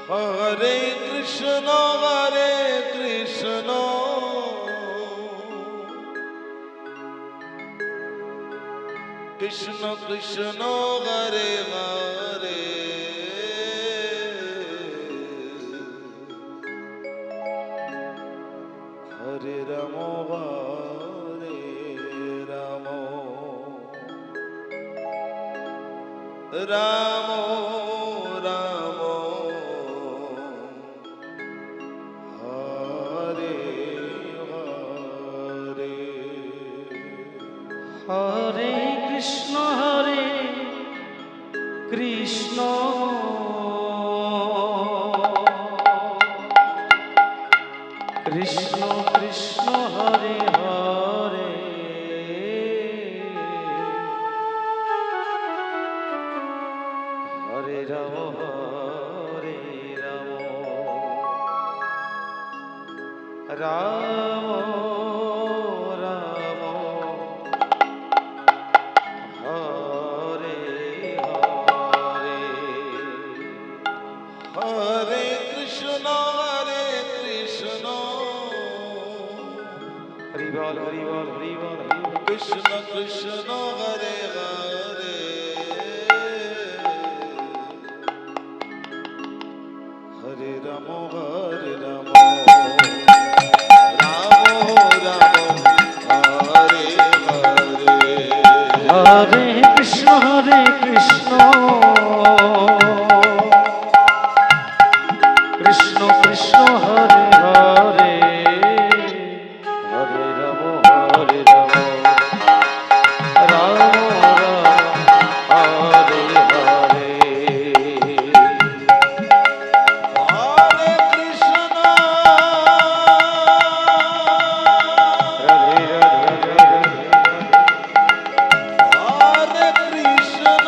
Hare Krishna Krishna Krishna Hare Hare Hare Ram Ram Ram Hare Hare Hare Krishna Krishna Krishna Krishna Hare Hare Hare Ram Ram Ram Hare Hare Hare Krishna Hari ball Hari ball Hari ball Krishna Krishna Hare Hare Hare Ram Ram Ram Hare Hare Hare Krishna Krishna Krishna Hare Hare Hare Ram Ram Ram Hare Hare Hare Krishna Hare Hare Krishna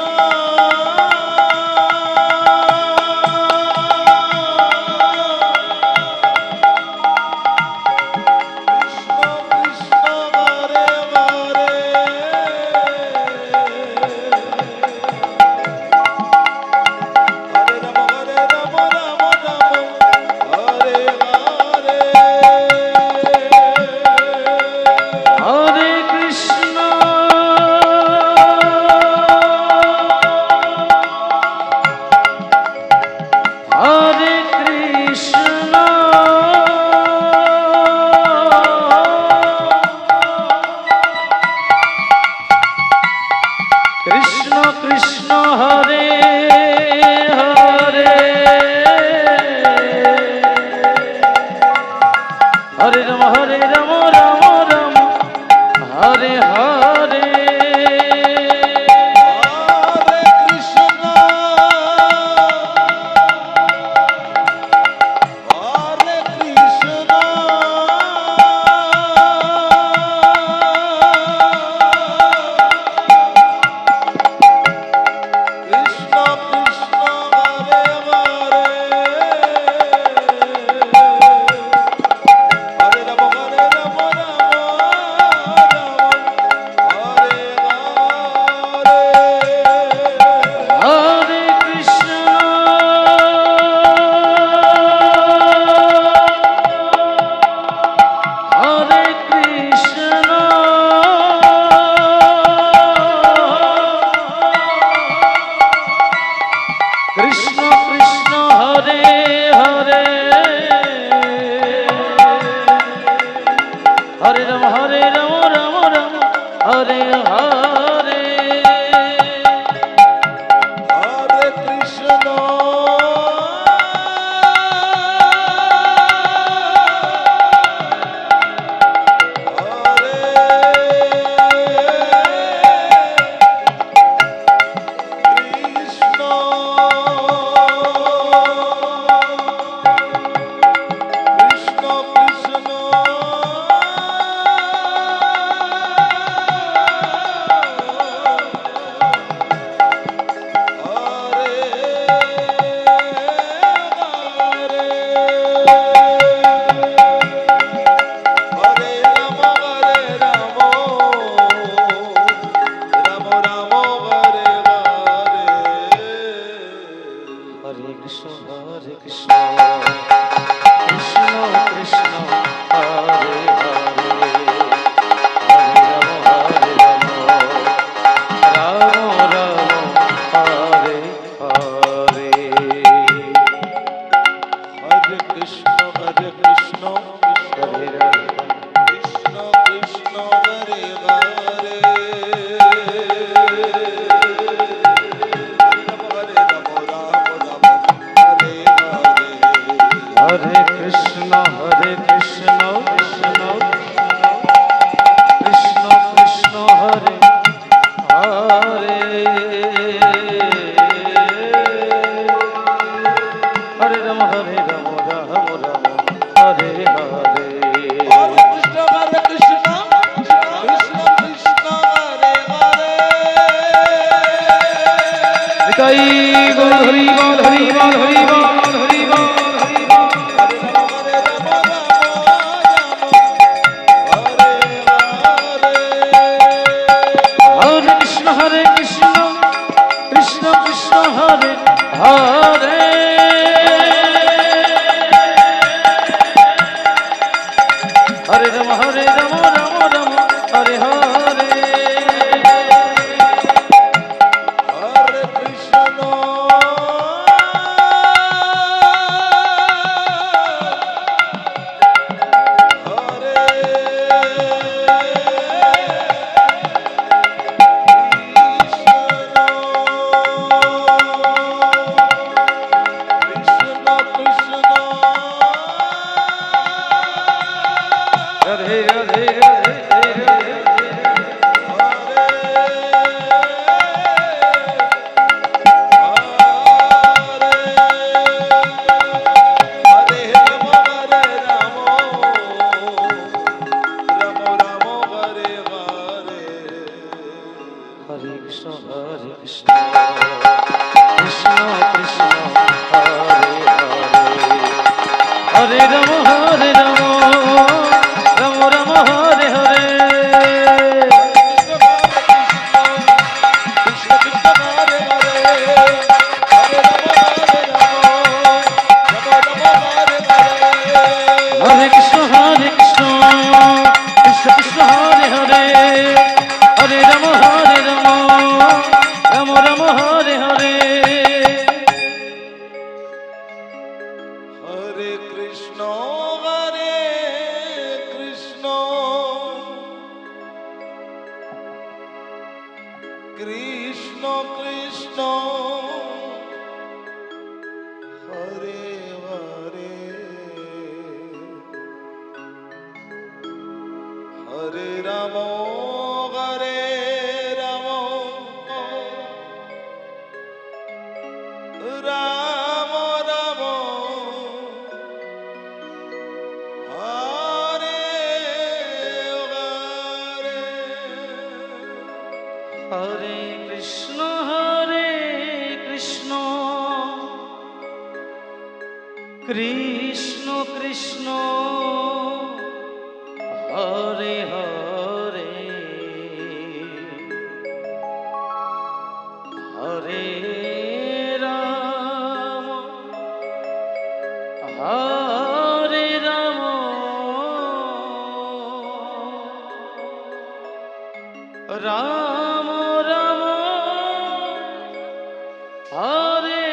Hare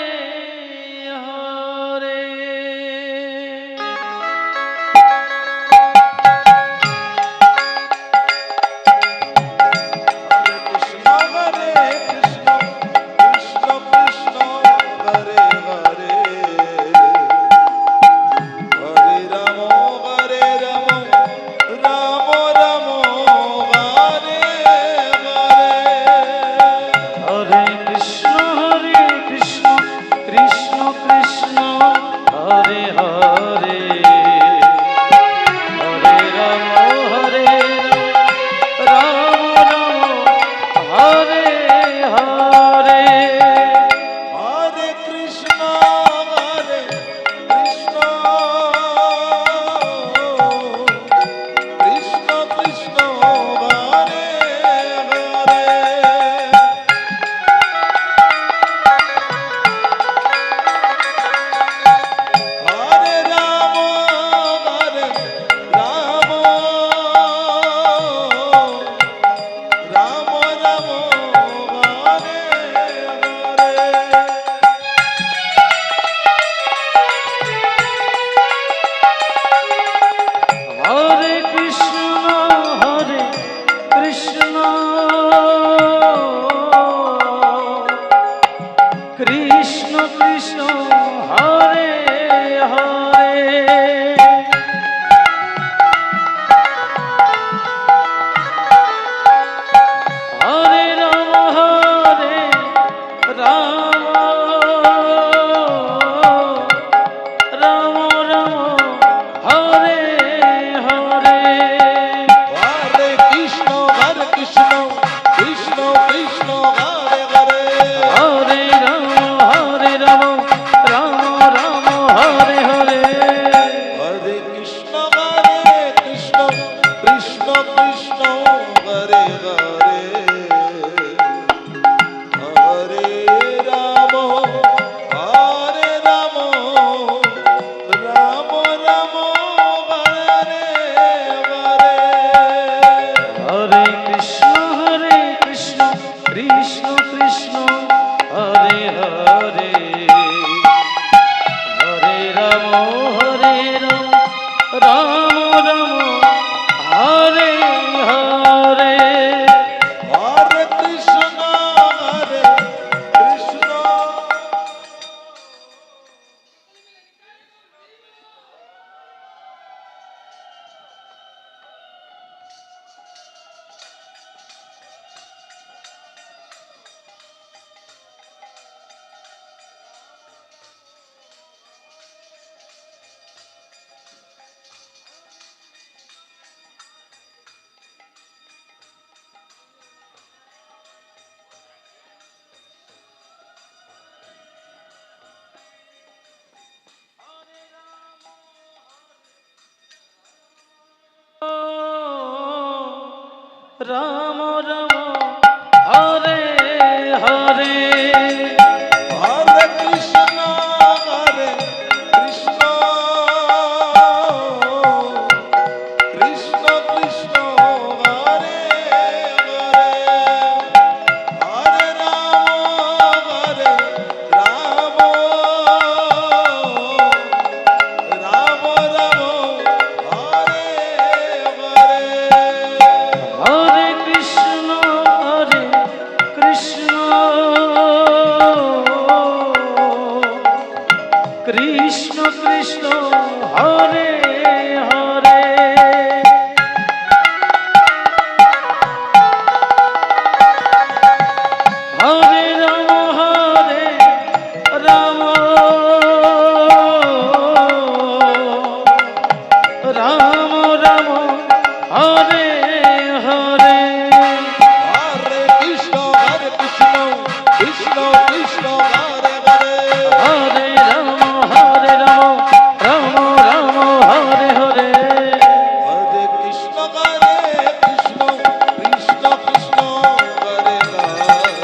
Ram Hare Ram Ram Ram Hare Hare Hare Krishna Ram Ram Hare Hare Hare Krishna Krishna Krishna Krishna Hare Hare Hare Ram Ram Ram Ram Hare Hare Hare Krishna Krishna Krishna Hare Hare Hare Ram Ram Ram Ram Hare Hare Hare Krishna Krishna Krishna Hare Hare Hare Ram Ram Ram Hare Hare Hare Krishna Krishna Krishna Krishna Hare Hare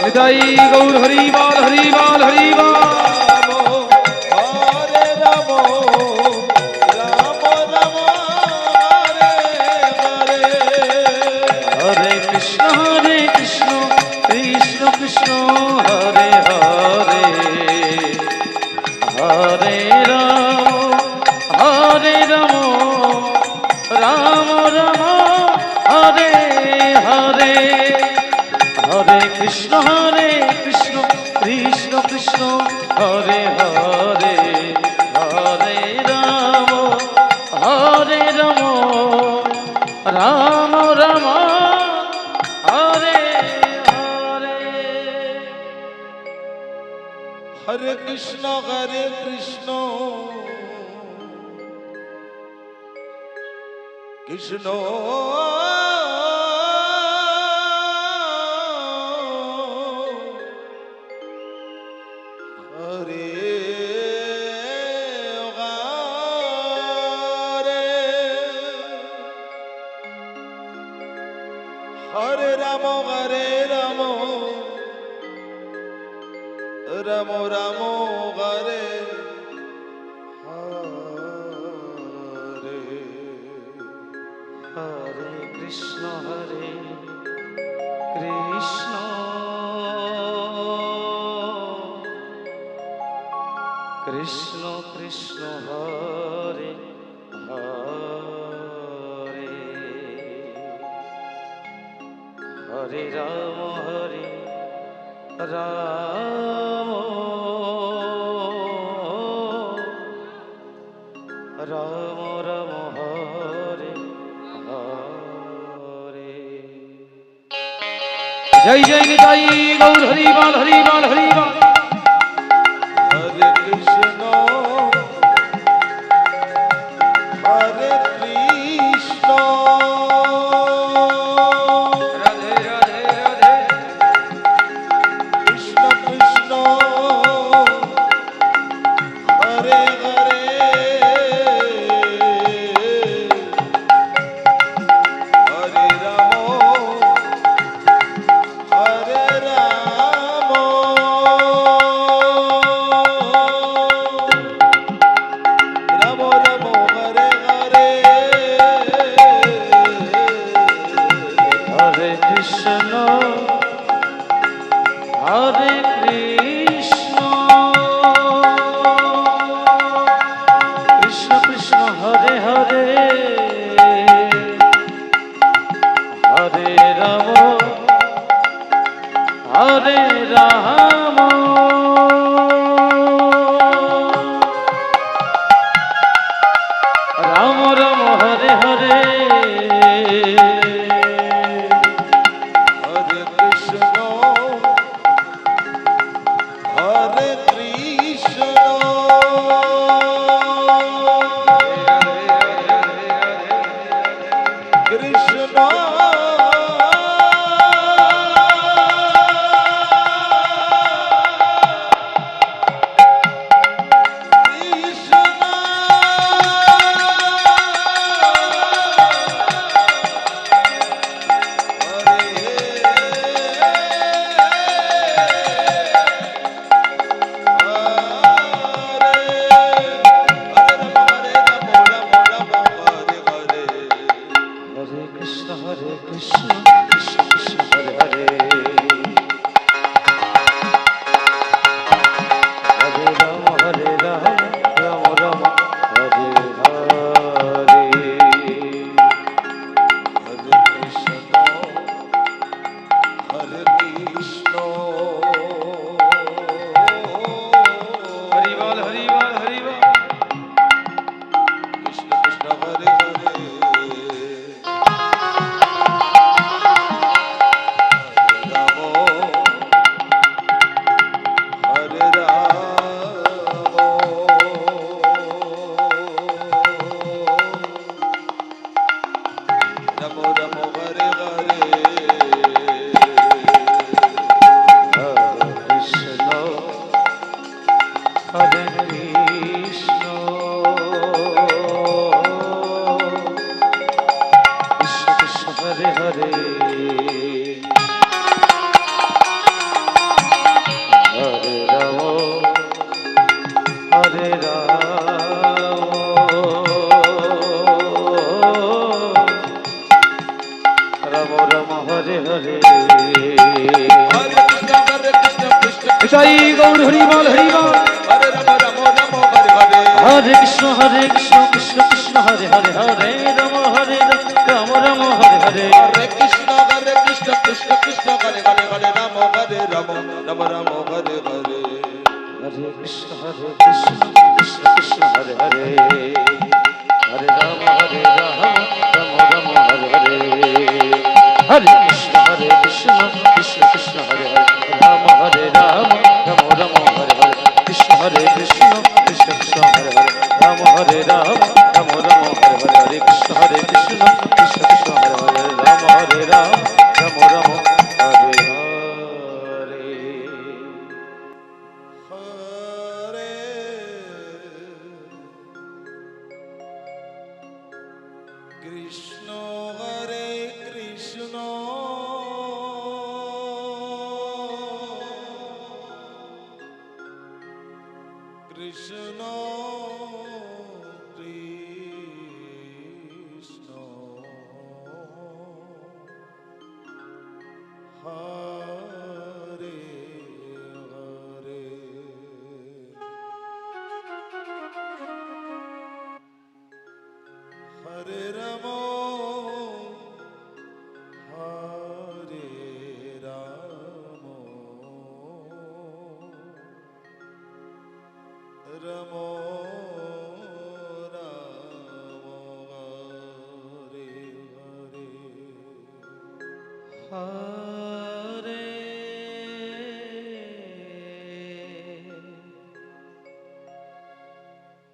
Hridoy Gour Hari ball Hari ball Hari ball Hare Ram Ram Ram Hare Hare Hare Krishna Krishna Krishna Hare Hare Hare Ram Ram Ram Hare Hare Hare Krishna Krishna Krishna Hare Hare Hare Ram Ram Ram Hare Hare Hare Krishna Krishna Krishna Hare Hare Ram Ram Ram Ram Hare Hare Hare Krishna Krishna Krishna Krishna Hare Hare Hare Ram Ram Ram Ram Hare Hare Joy Joy Nitai Gour Hari ball Hari ball Hari ball Hare Krishna Hare Krishna Radhe Radhe Radhe Krishna Krishna Hare Hare Hare Ram Ram Ram Hare Hare Hare Krishna, Hare Krishna, Krishna Hare Krishna Krishna Krishna Hare Hare Hare Ram Ram Ram Hare Hare Hare Krishna, Hare Krishna, Hari ball Hari ball Hari ball Krishna Krishna Hare Hare, Hare Ramo, Ramo Ramo Hare Hare. Hare Krishna Hare Krishna Krishna Krishna Hare Hare Hare Ram Hare Ram Ram Ram Hare Hare Hare Krishna, Krishna Joy Gour Hari ball Hari ball Hare Ramo, Ramo Ramo Hare Hare. Hare Krishna Krishna Krishna Hare Hare Hare Ram Ram Ram Hare Hare Hare Krishna, Krishna Krishna Hare Hare, Hare Ramo, Hare Ramo, Ramo Ramo Hare Hare. Hare Krishna Krishna Krishna Hare Hare Hare Ram Ram Ram Hare Hare Hare Krishna Krishna Krishna Hare Hare Ram Ram Ram Hare Hare Krishna Krishna Krishna Hare Hare Ram Ram Ram Hare Hare Hare Krishna Krishna Krishna Hare Hare Ram Ram Ram Hare Hare Hare Krishna, Krishna Krishna, Hare Hare. Hare Ramo, Hare Ramo, Ramo Ramo, Hare Hare.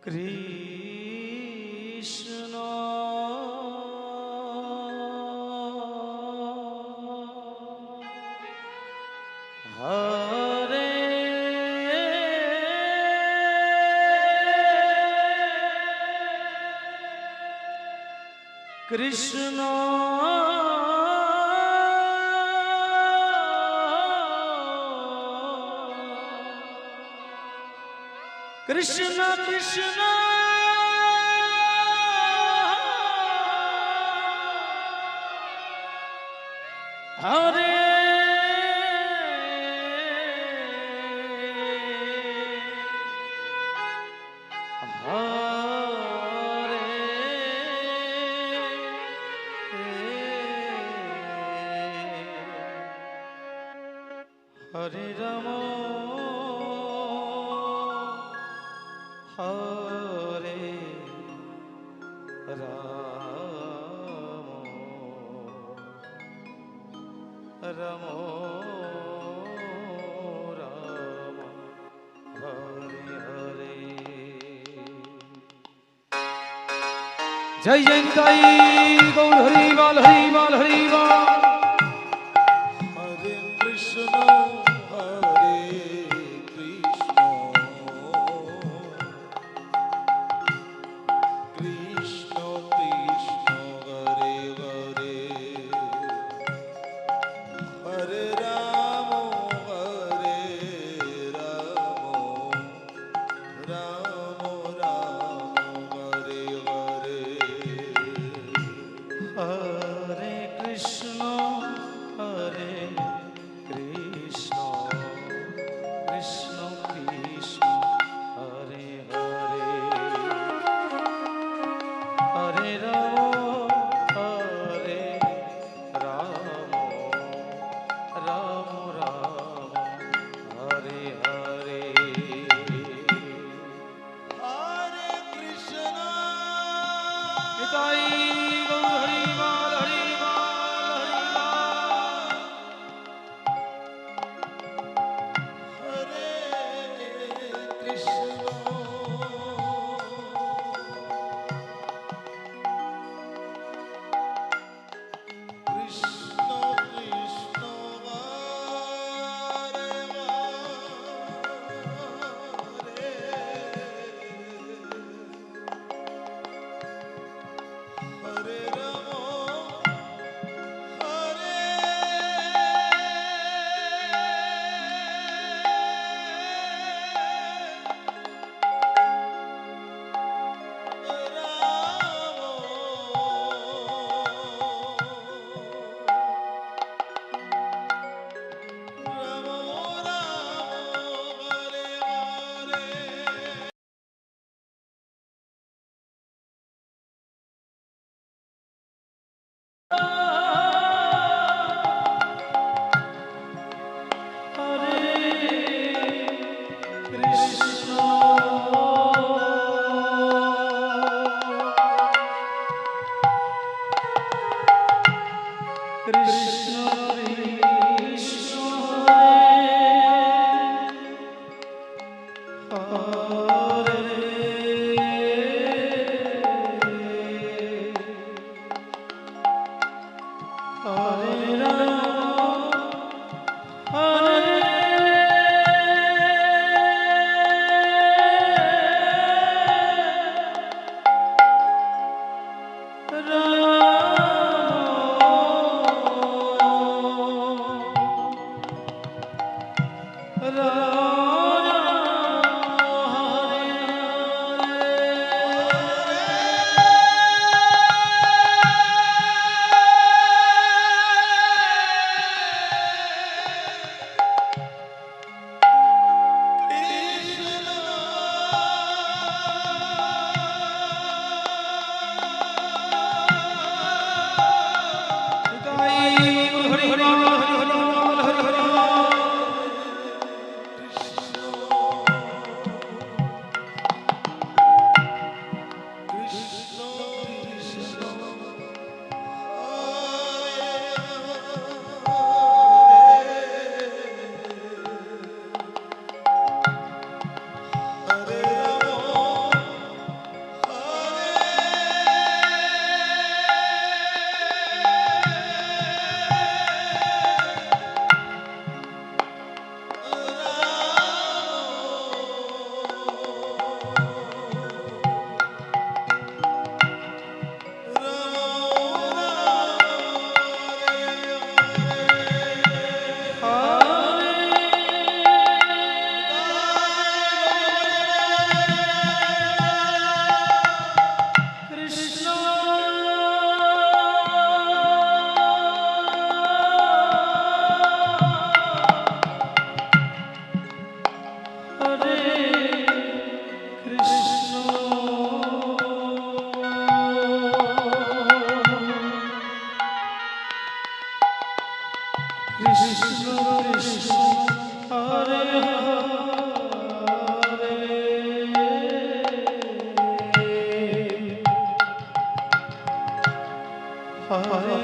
Krishna Hare Krishna Krishna Krishna Hare Hare Ram Hare Ram Ram Hare Hare. Joy Joy Nitai Gour Hari ball Hari ball Hari ball. Hare Krishna Hare Krishna Krishna Krishna Hare Hare Hare Ram Hare Ram Ram Ram Hare Hare Hare Krishna Hare Krishna Krishna Krishna Hare Hare Hare Ram Hare Ram Ram Ram Hare Hare. Hare Krishna Nitai Gour Hari ball Hari ball Hari ball. Hare Krishna Krishna Krishna Hare Hare Ram Hare Hare